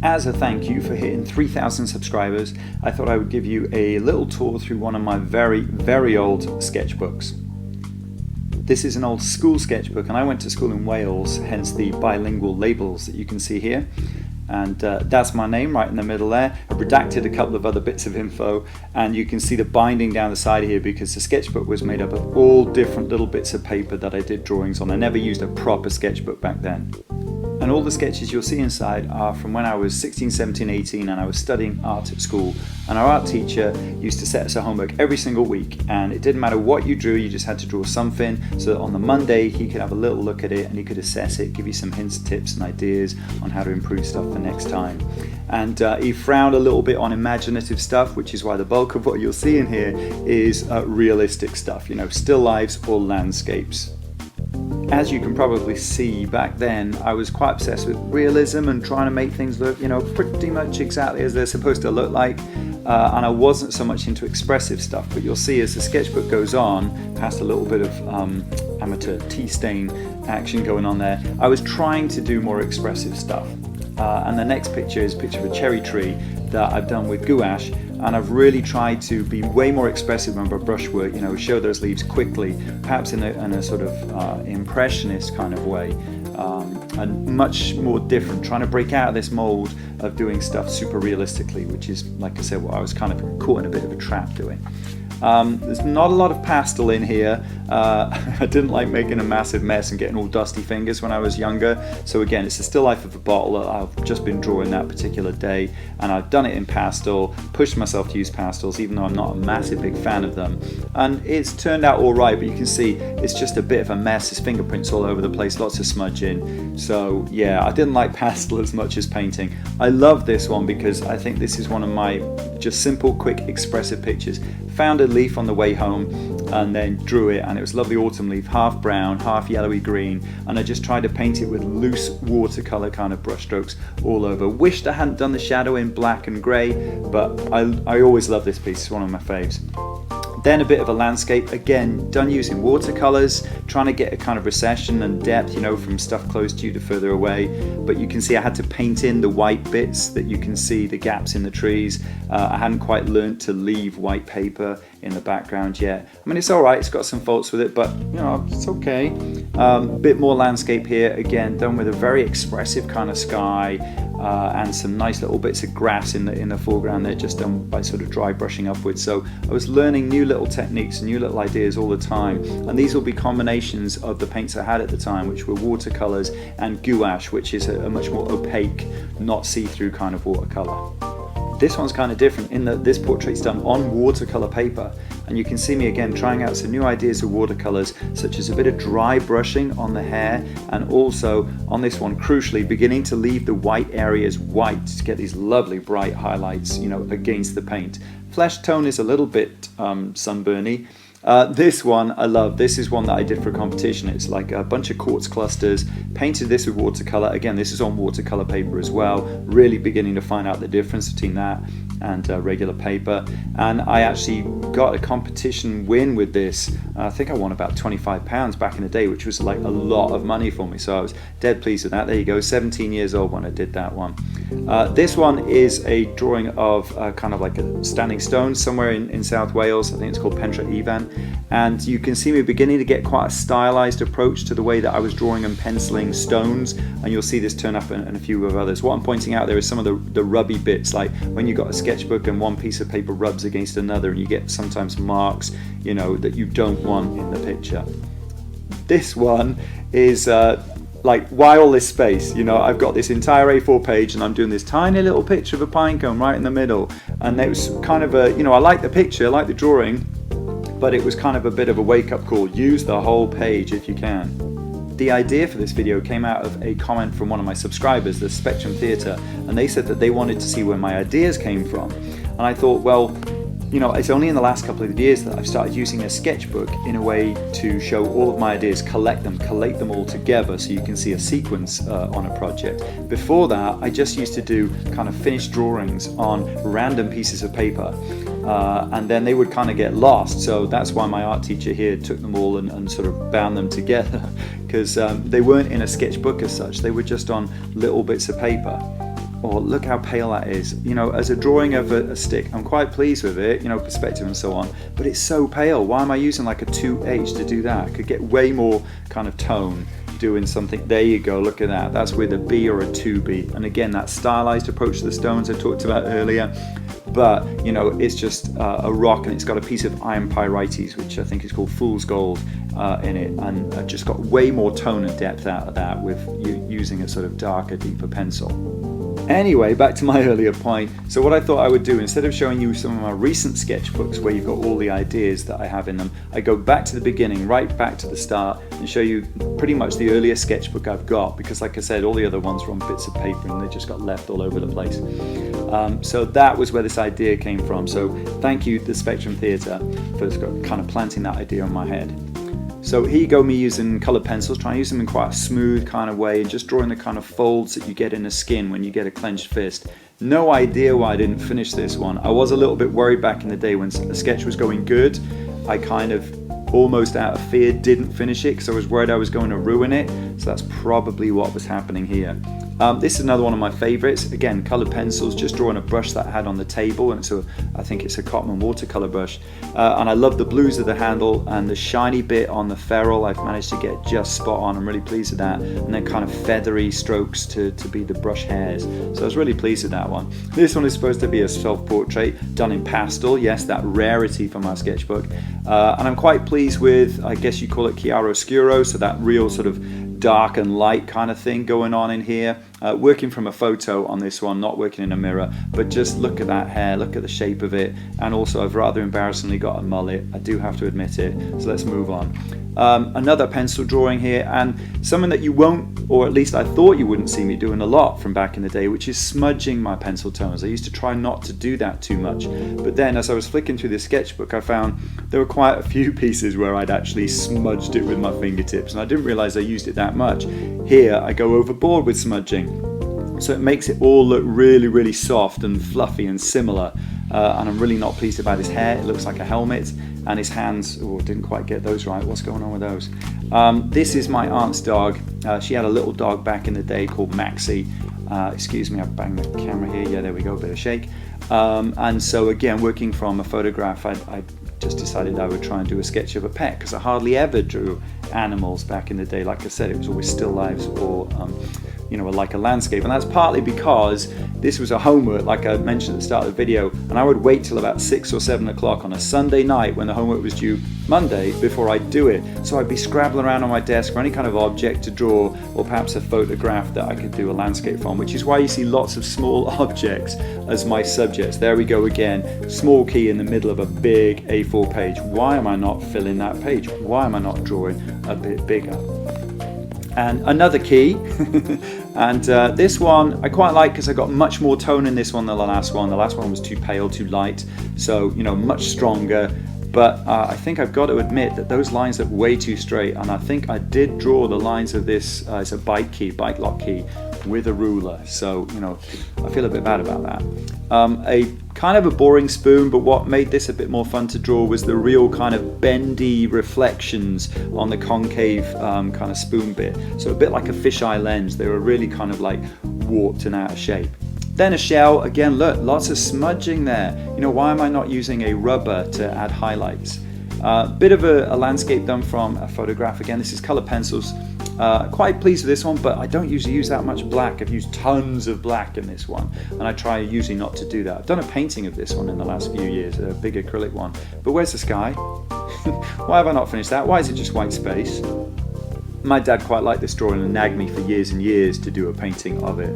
As a thank you for hitting 3,000 subscribers, I thought I would give you a little tour through one of my very old sketchbooks. This is an old school sketchbook, and I went to school in Wales, hence the bilingual labels that you can see here. And that's my name right in the middle there. I've redacted a couple of other bits of info, and you can see the binding down the side here because the sketchbook was made up of all different little bits of paper that I did drawings on. I never used a proper sketchbook back then. And all the sketches you'll see inside are from when I was 16, 17, 18 and I was studying art at school. And our art teacher used to set us a homework every single week, and it didn't matter what you drew, you just had to draw something so that on the Monday he could have a little look at it and he could assess it, give you some hints, tips and ideas on how to improve stuff for next time. And he frowned a little bit on imaginative stuff, which is why the bulk of what you'll see in here is realistic stuff, you know, still lifes or landscapes. As you can probably see, back then I was quite obsessed with realism and trying to make things look, you know, pretty much exactly as they're supposed to look like, and I wasn't so much into expressive stuff. But you'll see as the sketchbook goes on, past a little bit of amateur tea stain action going on there, I was trying to do more expressive stuff. And the next picture is a picture of a cherry tree that I've done with gouache, and I've really tried to be way more expressive on my brushwork, you know, show those leaves quickly, perhaps in a sort of impressionist kind of way, and much more different, trying to break out of this mold of doing stuff super realistically, which is, like I said, what I was kind of caught in a bit of a trap doing. There's not a lot of pastel in here. I didn't like making a massive mess and getting all dusty fingers when I was younger. So again, it's the still life of a bottle that I've just been drawing that particular day, and I've done it in pastel, pushed myself to use pastels even though I'm not a massive big fan of them. And it's turned out all right, but you can see it's just a bit of a mess. There's fingerprints all over the place, lots of smudge in. So yeah, I didn't like pastel as much as painting. I love this one because I think this is one of my just simple, quick, expressive pictures. Found a leaf on the way home and then drew it, and it was a lovely autumn leaf, half brown, half yellowy green, and I just tried to paint it with loose watercolor kind of brush strokes all over. Wished I hadn't done the shadow in black and grey, but I always love this piece, it's one of my faves. Then a bit of a landscape, again done using watercolors, trying to get a kind of recession and depth, you know, from stuff close to you to further away. But you can see I had to paint in the white bits that you can see, the gaps in the trees. I hadn't quite learned to leave white paper in the background yet. I mean, it's all right, it's got some faults with it, but you know, it's okay. Bit more landscape here, again done with a very expressive kind of sky, and some nice little bits of grass in the foreground there, just done by sort of dry brushing upwards. So I was learning new little techniques and new little ideas all the time, and these will be combinations of the paints I had at the time, which were watercolors and gouache, which is a much more opaque, not see-through kind of watercolor. This one's kind of different in that this portrait's done on watercolor paper, and you can see me again trying out some new ideas with watercolors, such as a bit of dry brushing on the hair, and also on this one, crucially, beginning to leave the white areas white to get these lovely bright highlights, you know, against the paint. Flesh tone is a little bit sunburny. This one I love. This is one that I did for a competition. It's like a bunch of quartz clusters, painted this with watercolor. Again, this is on watercolor paper as well, really beginning to find out the difference between that and regular paper. And I actually got a competition win with this. I think I won about £25 back in the day, which was like a lot of money for me, so I was dead pleased with that. There you go, 17 years old when I did that one. This one is a drawing of kind of like a standing stone somewhere in South Wales. I think it's called Pentre Ifan. And you can see me beginning to get quite a stylized approach to the way that I was drawing and penciling stones, and you'll see this turn up in a few of others. What I'm pointing out there is some of the rubby bits, like when you've got a sketchbook and one piece of paper rubs against another, and you get sometimes marks, you know, that you don't want in the picture. This one is like, why all this space? You know, I've got this entire A4 page and I'm doing this tiny little picture of a pine cone right in the middle, and it was kind of a, you know, I like the picture, I like the drawing, but it was kind of a bit of a wake-up call. Use the whole page if you can. The idea for this video came out of a comment from one of my subscribers, the Spectrum Theatre, and they said that they wanted to see where my ideas came from. And I thought, well, you know, it's only in the last couple of years that I've started using a sketchbook in a way to show all of my ideas, collate them all together so you can see a sequence on a project. Before that, I just used to do kind of finished drawings on random pieces of paper, and then they would kind of get lost. So that's why my art teacher here took them all and sort of bound them together, because they weren't in a sketchbook as such, they were just on little bits of paper. Oh, look how pale that is. You know, as a drawing of a stick, I'm quite pleased with it, you know, perspective and so on, but it's so pale. Why am I using like a 2H to do that? I could get way more kind of tone doing something. There you go, look at that. That's with a B or a 2B. And again, that stylized approach to the stones I talked about earlier. But, you know, it's just a rock, and it's got a piece of iron pyrites, which I think is called fool's gold, in it. And I just got way more tone and depth out of that with using a sort of darker, deeper pencil. Anyway, back to my earlier point. So what I thought I would do, instead of showing you some of my recent sketchbooks where you've got all the ideas that I have in them, I go back to the beginning, right back to the start, and show you pretty much the earliest sketchbook I've got, because like I said, all the other ones were on bits of paper and they just got left all over the place. So that was where this idea came from. So thank you, the Spectrum Theatre, for kind of planting that idea in my head. So here you go, me using coloured pencils, trying to use them in quite a smooth kind of way, and just drawing the kind of folds that you get in the skin when you get a clenched fist. No idea why I didn't finish this one. I was a little bit worried back in the day when the sketch was going good. I kind of almost out of fear didn't finish it because I was worried I was going to ruin it. So that's probably what was happening here. This is another one of my favorites. Again, colored pencils, just drawing a brush that I had on the table, and I think it's a Cotman watercolor brush. And I love the blues of the handle, and the shiny bit on the ferrule I've managed to get just spot on. I'm really pleased with that. And then kind of feathery strokes to be the brush hairs. So I was really pleased with that one. This one is supposed to be a self-portrait done in pastel. Yes, that rarity for my sketchbook. And I'm quite pleased with, I guess you call it chiaroscuro, so that real sort of dark and light kind of thing going on in here. Working from a photo on this one, not working in a mirror, but just look at that hair, look at the shape of it. And also I've rather embarrassingly got a mullet, I do have to admit it. So let's move on. Another pencil drawing here, and something that you won't, or at least I thought you wouldn't see me doing a lot from back in the day, which is smudging my pencil tones. I used to try not to do that too much, but then as I was flicking through this sketchbook, I found there were quite a few pieces where I'd actually smudged it with my fingertips, and I didn't realize I used it that much. Here I go overboard with smudging, so it makes it all look really, really soft and fluffy and similar. And I'm really not pleased about his hair. It looks like a helmet, and his hands, oh, didn't quite get those right. What's going on with those? This is my aunt's dog. She had a little dog back in the day called Maxi. Excuse me, I've banged the camera here. Yeah, there we go, bit of shake. And so again, working from a photograph, I just decided I would try and do a sketch of a pet, because I hardly ever drew animals back in the day. Like I said, it was always still lifes or you know, like a landscape. And that's partly because this was a homework, like I mentioned at the start of the video, and I would wait till about 6 or 7 o'clock on a Sunday night when the homework was due Monday before I'd do it. So I'd be scrabbling around on my desk for any kind of object to draw, or perhaps a photograph that I could do a landscape from, which is why you see lots of small objects as my subjects. There we go again, small key in the middle of a big A4 page. Why am I not filling that page? Why am I not drawing a bit bigger? And another key, and this one I quite like because I got much more tone in this one than the last one. The last one was too pale, too light, so you know, much stronger. But I think I've got to admit that those lines look way too straight, and I think I did draw the lines of this, it's a bike lock key, with a ruler, so you know, I feel a bit bad about that. A kind of a boring spoon, but what made this a bit more fun to draw was the real kind of bendy reflections on the concave kind of spoon bit, so a bit like a fisheye lens. They were really kind of like warped and out of shape. Then a shell, again, look, lots of smudging there. You know, why am I not using a rubber to add highlights? Bit of a landscape done from a photograph. Again, this is colored pencils. Quite pleased with this one, but I don't usually use that much black. I've used tons of black in this one, and I try usually not to do that. I've done a painting of this one in the last few years, a big acrylic one. But where's the sky? Why have I not finished that? Why is it just white space? My dad quite liked this drawing and nagged me for years and years to do a painting of it.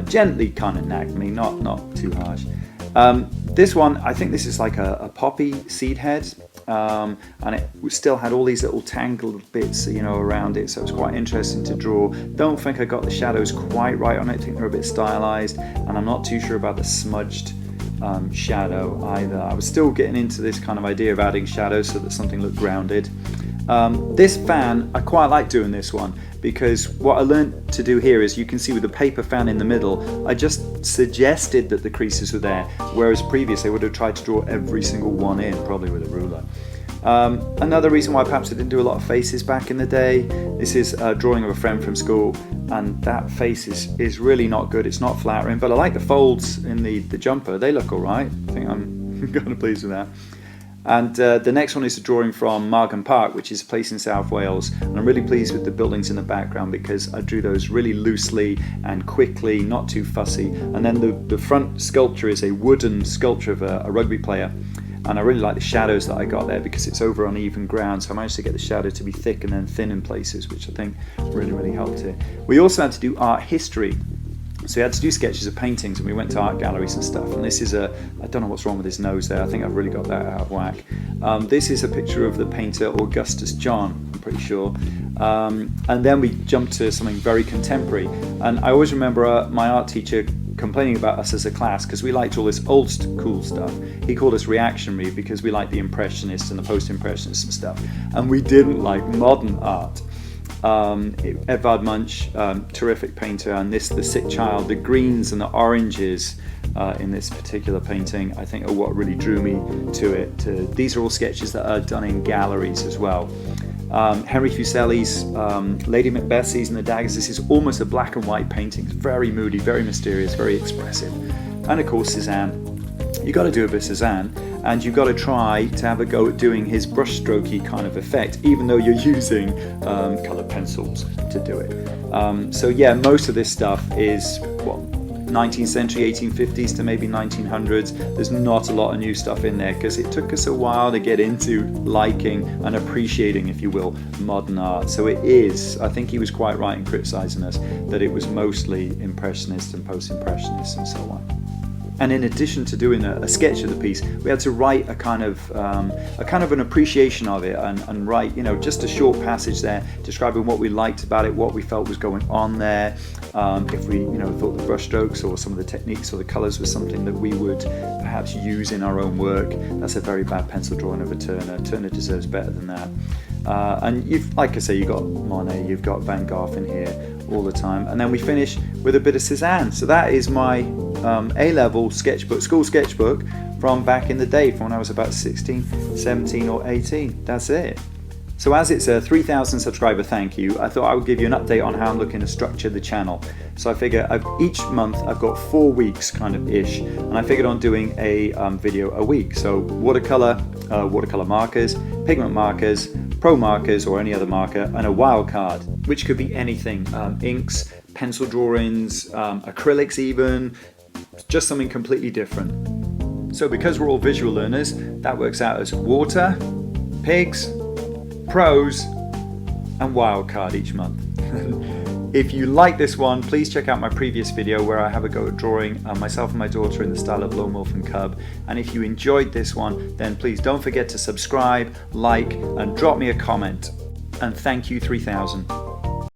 Gently kind of nagged me, not too harsh. This one, I think this is like a poppy seed head. And it still had all these little tangled bits, you know, around it, so it was quite interesting to draw. Don't think I got the shadows quite right on it. I think they're a bit stylized, and I'm not too sure about the smudged shadow either. I was still getting into this kind of idea of adding shadows so that something looked grounded. This fan, I quite like doing this one, because what I learned to do here is, you can see with the paper fan in the middle, I just suggested that the creases were there, whereas previously I would have tried to draw every single one in, probably with a ruler. Another reason why perhaps I didn't do a lot of faces back in the day, this is a drawing of a friend from school, and that face is really not good. It's not flattering, but I like the folds in the jumper. They look all right. I think I'm kind of pleased with that. And the next one is a drawing from Margam Park, which is a place in South Wales, and I'm really pleased with the buildings in the background because I drew those really loosely and quickly, not too fussy. And then the front sculpture is a wooden sculpture of a rugby player, and I really like the shadows that I got there because it's over uneven ground, so I managed to get the shadow to be thick and then thin in places, which I think really helped it. We also had to do art history. So we had to do sketches of paintings, and we went to art galleries and stuff. And this is I don't know what's wrong with his nose there. I think I've really got that out of whack. This is a picture of the painter Augustus John, I'm pretty sure. And then we jumped to something very contemporary. And I always remember my art teacher complaining about us as a class because we liked all this old cool stuff. He called us reactionary because we liked the Impressionists and the Post-Impressionists and stuff. And we didn't like modern art. Edvard Munch, terrific painter, and The Sick Child, the greens and the oranges in this particular painting, I think are what really drew me to it. These are all sketches that are done in galleries as well. Henry Fuseli's Lady Macbeth, Season the Daggers. This is almost a black and white painting. It's very moody, very mysterious, very expressive. And of course Cézanne. You've got to do a bit of Cézanne, and you've got to try to have a go at doing his brushstrokey kind of effect, even though you're using coloured pencils to do it. So yeah, most of this stuff is 19th century, 1850s to maybe 1900s. There's not a lot of new stuff in there because it took us a while to get into liking and appreciating, if you will, modern art. So it is, I think he was quite right in criticising us that it was mostly Impressionist and Post-Impressionist and so on. And in addition to doing a sketch of the piece, we had to write a kind of an appreciation of it and write, just a short passage there describing what we liked about it, what we felt was going on there. If we, thought the brushstrokes or some of the techniques or the colours was something that we would perhaps use in our own work. That's a very bad pencil drawing of a Turner. Turner deserves better than that. And like I say, you've got Monet, you've got Van Gogh in here all the time. And then we finish with a bit of Cézanne. So that is my A-level sketchbook, school sketchbook from back in the day, from when I was about 16, 17 or 18. That's it. So as it's a 3,000 subscriber thank you, I thought I would give you an update on how I'm looking to structure the channel. So I figure each month I've got 4 weeks kind of ish, and I figured on doing a video a week. So watercolor markers, pigment markers, pro markers or any other marker, and a wild card, which could be anything, inks, pencil drawings, acrylics even, just something completely different. So because we're all visual learners, that works out as water, pigs, pros, and wildcard each month. If you like this one, please check out my previous video where I have a go at drawing myself and my daughter in the style of Lone Wolf and Cub. And if you enjoyed this one, then please don't forget to subscribe, like, and drop me a comment. And thank you 3,000.